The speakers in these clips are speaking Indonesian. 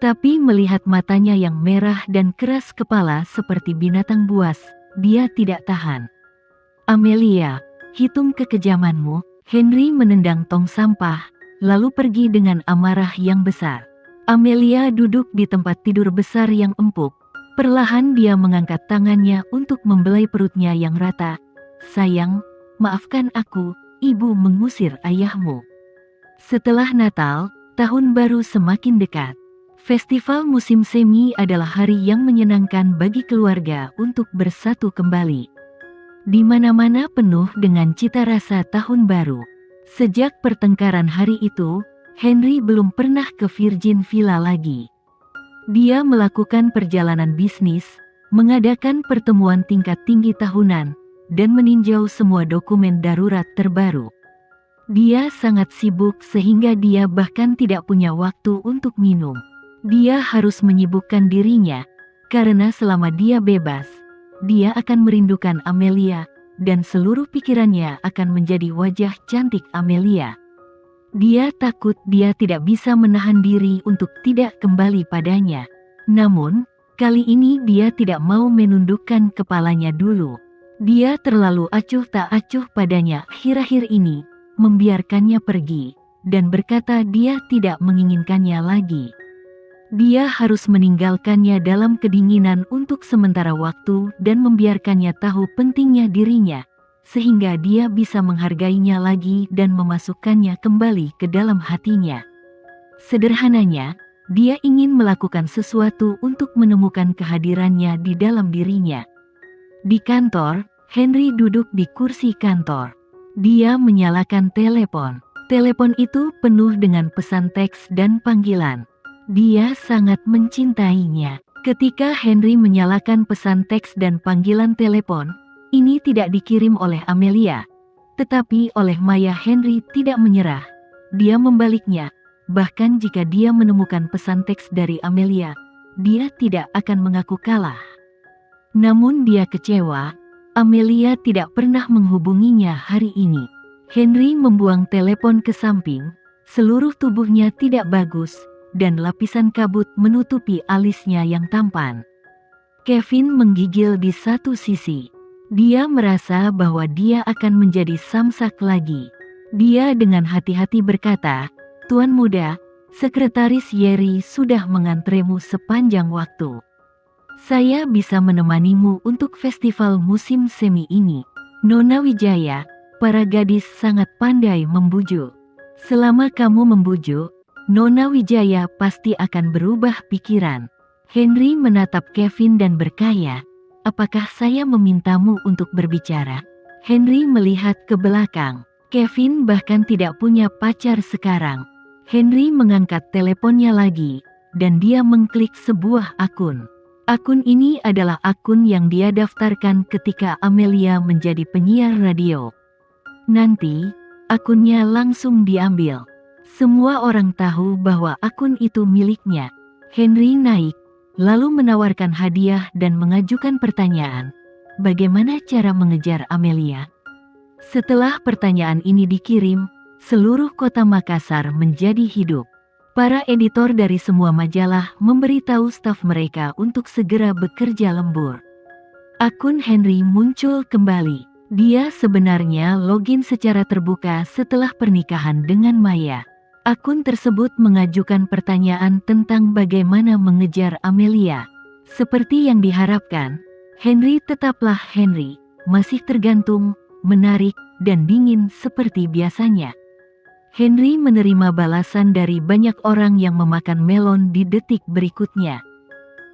Tapi melihat matanya yang merah dan keras kepala seperti binatang buas, dia tidak tahan. "Amelia, hitung kekejamanmu." Henry menendang tong sampah, lalu pergi dengan amarah yang besar. Amelia duduk di tempat tidur besar yang empuk. Perlahan dia mengangkat tangannya untuk membelai perutnya yang rata. "Sayang, maafkan aku, ibu mengusir ayahmu." Setelah Natal, tahun baru semakin dekat. Festival musim semi adalah hari yang menyenangkan bagi keluarga untuk bersatu kembali. Di mana-mana penuh dengan cita rasa tahun baru. Sejak pertengkaran hari itu, Henry belum pernah ke Virgin Villa lagi. Dia melakukan perjalanan bisnis, mengadakan pertemuan tingkat tinggi tahunan, dan meninjau semua dokumen darurat terbaru. Dia sangat sibuk sehingga dia bahkan tidak punya waktu untuk minum. Dia harus menyibukkan dirinya, karena selama dia bebas, dia akan merindukan Amelia, dan seluruh pikirannya akan menjadi wajah cantik Amelia. Dia takut dia tidak bisa menahan diri untuk tidak kembali padanya. Namun, kali ini dia tidak mau menundukkan kepalanya dulu. Dia terlalu acuh tak acuh padanya akhir-akhir ini, membiarkannya pergi, dan berkata dia tidak menginginkannya lagi. Dia harus meninggalkannya dalam kedinginan untuk sementara waktu dan membiarkannya tahu pentingnya dirinya, sehingga dia bisa menghargainya lagi dan memasukkannya kembali ke dalam hatinya. Sederhananya, dia ingin melakukan sesuatu untuk menemukan kehadirannya di dalam dirinya. Di kantor, Henry duduk di kursi kantor. Dia menyalakan telepon. Telepon itu penuh dengan pesan teks dan panggilan. Dia sangat mencintainya. Ketika Henry menyalakan pesan teks dan panggilan telepon, ini tidak dikirim oleh Amelia, tetapi oleh Maya. Henry tidak menyerah. Dia membaliknya, bahkan jika dia menemukan pesan teks dari Amelia, dia tidak akan mengaku kalah. Namun dia kecewa, Amelia tidak pernah menghubunginya hari ini. Henry membuang telepon ke samping, seluruh tubuhnya tidak bagus, dan lapisan kabut menutupi alisnya yang tampan. Kevin menggigil di satu sisi. Dia merasa bahwa dia akan menjadi samsak lagi. Dia dengan hati-hati berkata, "Tuan muda, Sekretaris Yeri sudah mengantremu sepanjang waktu. Saya bisa menemanimu untuk festival musim semi ini." Nona Wijaya, para gadis sangat pandai membujuk. Selama kamu membujuk, Nona Wijaya pasti akan berubah pikiran. Henry menatap Kevin dan berkaya, "Apakah saya memintamu untuk berbicara?" Henry melihat ke belakang. Kevin bahkan tidak punya pacar sekarang. Henry mengangkat teleponnya lagi, dan dia mengklik sebuah akun. Akun ini adalah akun yang dia daftarkan ketika Amelia menjadi penyiar radio. Nanti, akunnya langsung diambil. Semua orang tahu bahwa akun itu miliknya. Henry naik, lalu menawarkan hadiah dan mengajukan pertanyaan, "Bagaimana cara mengejar Amelia?" Setelah pertanyaan ini dikirim, seluruh kota Makassar menjadi hidup. Para editor dari semua majalah memberitahu staf mereka untuk segera bekerja lembur. Akun Henry muncul kembali. Dia sebenarnya login secara terbuka setelah pernikahan dengan Maya. Akun tersebut mengajukan pertanyaan tentang bagaimana mengejar Amelia. Seperti yang diharapkan, Henry tetaplah Henry, masih tergantung, menarik, dan dingin seperti biasanya. Henry menerima balasan dari banyak orang yang memakan melon di detik berikutnya.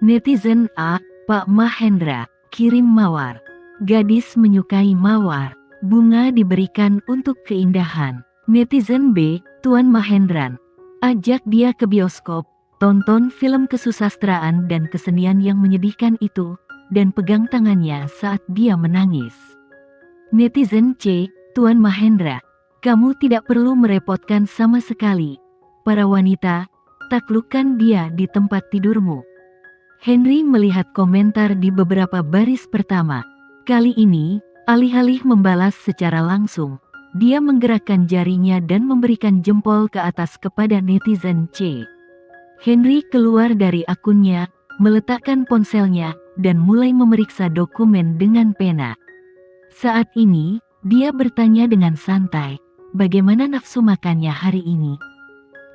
Netizen A, "Pak Mahendra, kirim mawar." Gadis menyukai mawar. Bunga diberikan untuk keindahan. Netizen B, "Tuan Mahendran, ajak dia ke bioskop, tonton film kesusastraan dan kesenian yang menyedihkan itu, dan pegang tangannya saat dia menangis." Netizen C, "Tuan Mahendra, kamu tidak perlu merepotkan sama sekali. Para wanita, taklukkan dia di tempat tidurmu." Henry melihat komentar di beberapa baris pertama. Kali ini, alih-alih membalas secara langsung, dia menggerakkan jarinya dan memberikan jempol ke atas kepada netizen C. Henry keluar dari akunnya, meletakkan ponselnya, dan mulai memeriksa dokumen dengan pena. Saat ini, dia bertanya dengan santai, bagaimana nafsu makannya hari ini?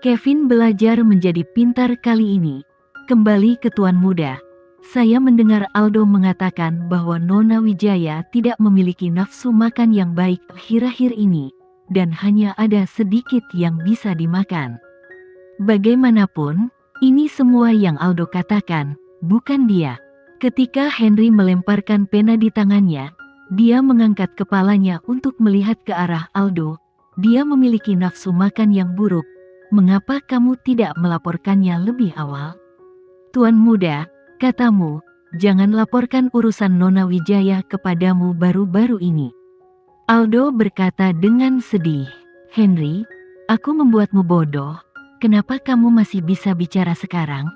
Kevin belajar menjadi pintar kali ini. Kembali ke Tuan Muda. Saya mendengar Aldo mengatakan bahwa Nona Wijaya tidak memiliki nafsu makan yang baik akhir-akhir ini, dan hanya ada sedikit yang bisa dimakan. Bagaimanapun, ini semua yang Aldo katakan, bukan dia. Ketika Henry melemparkan pena di tangannya, dia mengangkat kepalanya untuk melihat ke arah Aldo. Dia memiliki nafsu makan yang buruk. Mengapa kamu tidak melaporkannya lebih awal? Tuan Muda, katamu, jangan laporkan urusan Nona Wijaya kepadamu baru-baru ini. Aldo berkata dengan sedih. Henry, aku membuatmu bodoh. Kenapa kamu masih bisa bicara sekarang?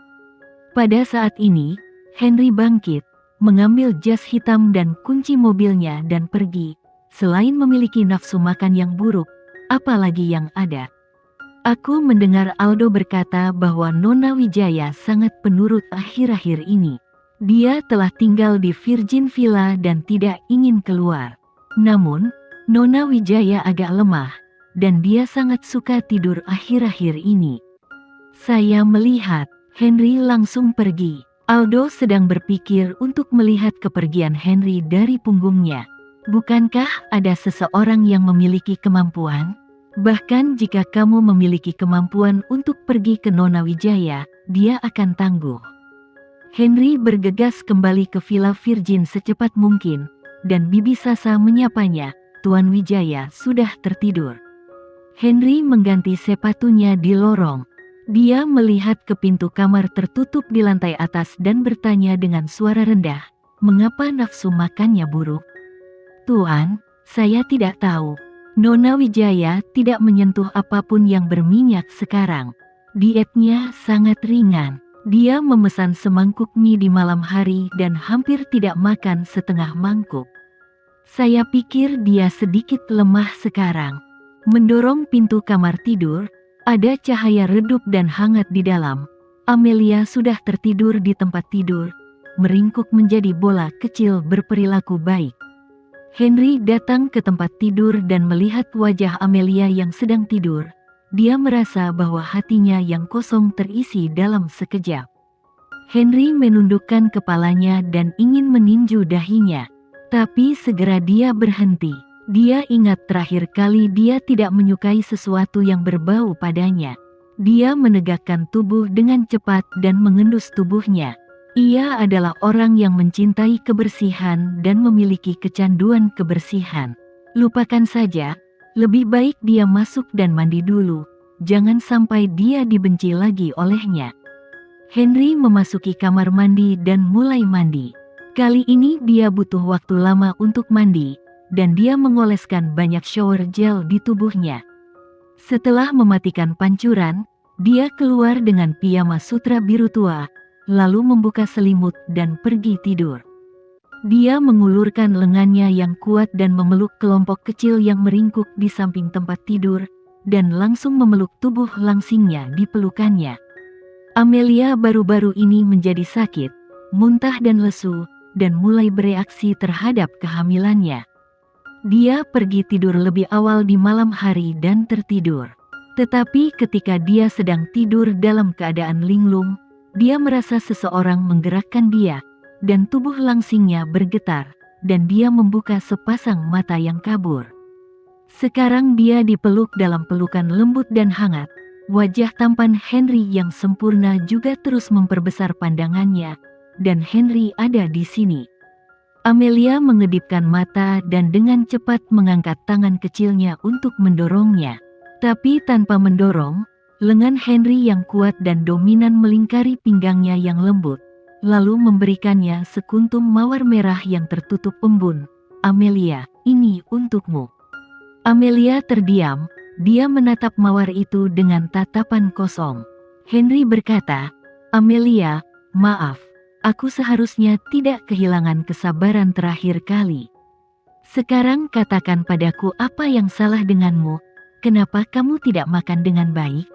Pada saat ini, Henry bangkit, mengambil jas hitam dan kunci mobilnya dan pergi. Selain memiliki nafsu makan yang buruk, apalagi yang ada? Aku mendengar Aldo berkata bahwa Nona Wijaya sangat penurut akhir-akhir ini. Dia telah tinggal di Virgin Villa dan tidak ingin keluar. Namun, Nona Wijaya agak lemah, dan dia sangat suka tidur akhir-akhir ini. Saya melihat, Henry langsung pergi. Aldo sedang berpikir untuk melihat kepergian Henry dari punggungnya. Bukankah ada seseorang yang memiliki kemampuan? Bahkan jika kamu memiliki kemampuan untuk pergi ke Nona Wijaya, dia akan tangguh. Henry bergegas kembali ke Villa Virgin secepat mungkin, dan Bibi Sasa menyapanya, Tuan Wijaya sudah tertidur. Henry mengganti sepatunya di lorong. Dia melihat ke pintu kamar tertutup di lantai atas dan bertanya dengan suara rendah, mengapa nafsu makannya buruk? Tuan, saya tidak tahu. Nona Wijaya tidak menyentuh apapun yang berminyak sekarang. Dietnya sangat ringan. Dia memesan semangkuk mie di malam hari dan hampir tidak makan setengah mangkuk. Saya pikir dia sedikit lemah sekarang. Mendorong pintu kamar tidur, ada cahaya redup dan hangat di dalam. Amelia sudah tertidur di tempat tidur, meringkuk menjadi bola kecil berperilaku baik. Henry datang ke tempat tidur dan melihat wajah Amelia yang sedang tidur. Dia merasa bahwa hatinya yang kosong terisi dalam sekejap. Henry menundukkan kepalanya dan ingin meninju dahinya. Tapi segera dia berhenti. Dia ingat terakhir kali dia tidak menyukai sesuatu yang berbau padanya. Dia menegakkan tubuh dengan cepat dan mengendus tubuhnya. Ia adalah orang yang mencintai kebersihan dan memiliki kecanduan kebersihan. Lupakan saja, lebih baik dia masuk dan mandi dulu. Jangan sampai dia dibenci lagi olehnya. Henry memasuki kamar mandi dan mulai mandi. Kali ini dia butuh waktu lama untuk mandi, dan dia mengoleskan banyak shower gel di tubuhnya. Setelah mematikan pancuran, dia keluar dengan piyama sutra biru tua, lalu membuka selimut dan pergi tidur. Dia mengulurkan lengannya yang kuat dan memeluk kelompok kecil yang meringkuk di samping tempat tidur, dan langsung memeluk tubuh langsingnya di pelukannya. Amelia baru-baru ini menjadi sakit, muntah dan lesu, dan mulai bereaksi terhadap kehamilannya. Dia pergi tidur lebih awal di malam hari dan tertidur. Tetapi ketika dia sedang tidur dalam keadaan linglung, dia merasa seseorang menggerakkan dia, dan tubuh langsingnya bergetar, dan dia membuka sepasang mata yang kabur. Sekarang dia dipeluk dalam pelukan lembut dan hangat. Wajah tampan Henry yang sempurna juga terus memperbesar pandangannya, dan Henry ada di sini. Amelia mengedipkan mata dan dengan cepat mengangkat tangan kecilnya untuk mendorongnya. Tapi tanpa mendorong, lengan Henry yang kuat dan dominan melingkari pinggangnya yang lembut, lalu memberikannya sekuntum mawar merah yang tertutup embun. Amelia, ini untukmu. Amelia terdiam, dia menatap mawar itu dengan tatapan kosong. Henry berkata, Amelia, maaf, aku seharusnya tidak kehilangan kesabaran terakhir kali. Sekarang katakan padaku apa yang salah denganmu, kenapa kamu tidak makan dengan baik?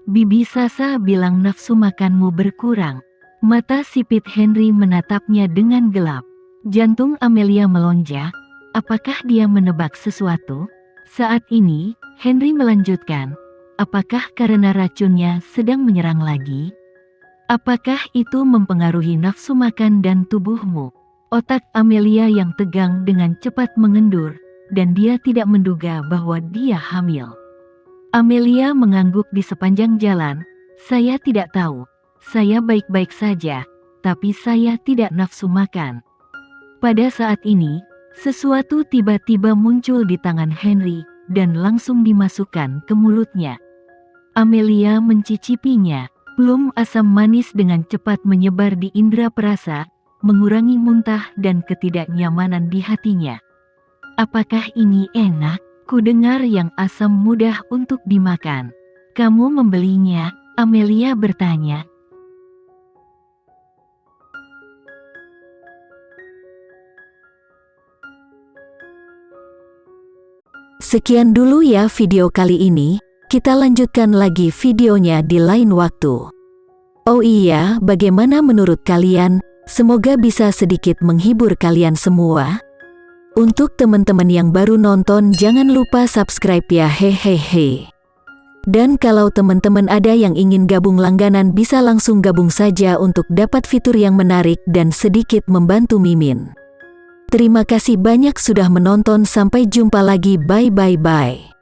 Bibi Sasa bilang nafsu makanmu berkurang. Mata sipit Henry menatapnya dengan gelap. Jantung Amelia melonjak. Apakah dia menebak sesuatu? Saat ini, Henry melanjutkan. Apakah karena racunnya sedang menyerang lagi? Apakah itu mempengaruhi nafsu makan dan tubuhmu? Otak Amelia yang tegang dengan cepat mengendur, dan dia tidak menduga bahwa dia hamil. Amelia mengangguk di sepanjang jalan. Saya tidak tahu. Saya baik-baik saja, tapi saya tidak nafsu makan. Pada saat ini, sesuatu tiba-tiba muncul di tangan Henry, dan langsung dimasukkan ke mulutnya. Amelia mencicipinya. Plum asam manis dengan cepat menyebar di indera perasa, mengurangi muntah dan ketidaknyamanan di hatinya. Apakah ini enak? Kudengar yang asam mudah untuk dimakan. Kamu membelinya? Amelia bertanya. Sekian dulu ya video kali ini, kita lanjutkan lagi videonya di lain waktu. Oh iya, bagaimana menurut kalian? Semoga bisa sedikit menghibur kalian semua. Untuk teman-teman yang baru nonton jangan lupa subscribe ya hehehe. Dan kalau teman-teman ada yang ingin gabung langganan bisa langsung gabung saja untuk dapat fitur yang menarik dan sedikit membantu Mimin. Terima kasih banyak sudah menonton, sampai jumpa lagi, bye bye bye.